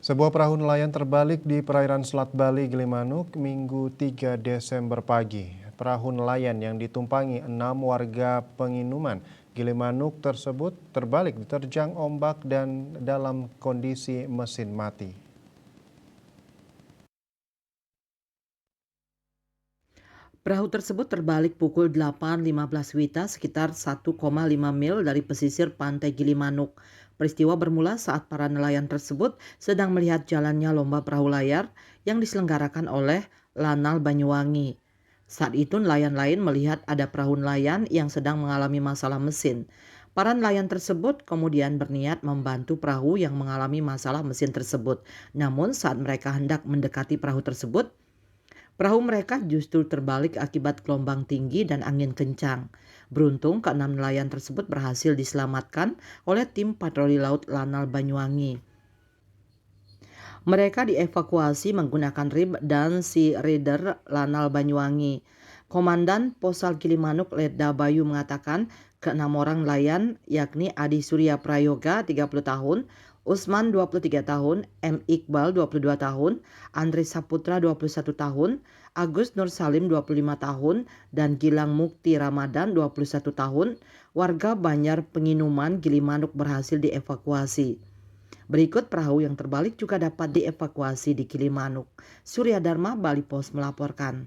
Sebuah perahu nelayan terbalik di perairan Selat Bali, Gilimanuk, Minggu 3 Desember pagi. Perahu nelayan yang ditumpangi 6 warga penginuman Gilimanuk tersebut terbalik diterjang ombak dan dalam kondisi mesin mati. Perahu tersebut terbalik pukul 8.15 WITA sekitar 1,5 mil dari pesisir pantai Gilimanuk. Peristiwa bermula saat para nelayan tersebut sedang melihat jalannya lomba perahu layar yang diselenggarakan oleh Lanal Banyuwangi. Saat itu nelayan lain melihat ada perahu nelayan yang sedang mengalami masalah mesin. Para nelayan tersebut kemudian berniat membantu perahu yang mengalami masalah mesin tersebut. Namun saat mereka hendak mendekati perahu tersebut, perahu mereka justru terbalik akibat gelombang tinggi dan angin kencang. Beruntung keenam nelayan tersebut berhasil diselamatkan oleh tim patroli laut Lanal Banyuwangi. Mereka dievakuasi menggunakan RIB dan Sea Rider Lanal Banyuwangi. Komandan Posal Gilimanuk Letda Bayu mengatakan keenam orang nelayan yakni Adi Surya Prayoga 30 tahun, Usman 23 tahun, M. Iqbal 22 tahun, Andre Saputra 21 tahun, Agus Nur Salim 25 tahun, dan Gilang Mukti Ramadan 21 tahun, warga Banjar Penginuman Gilimanuk berhasil dievakuasi. Berikut perahu yang terbalik juga dapat dievakuasi di Gilimanuk. Surya Dharma, Bali Pos melaporkan.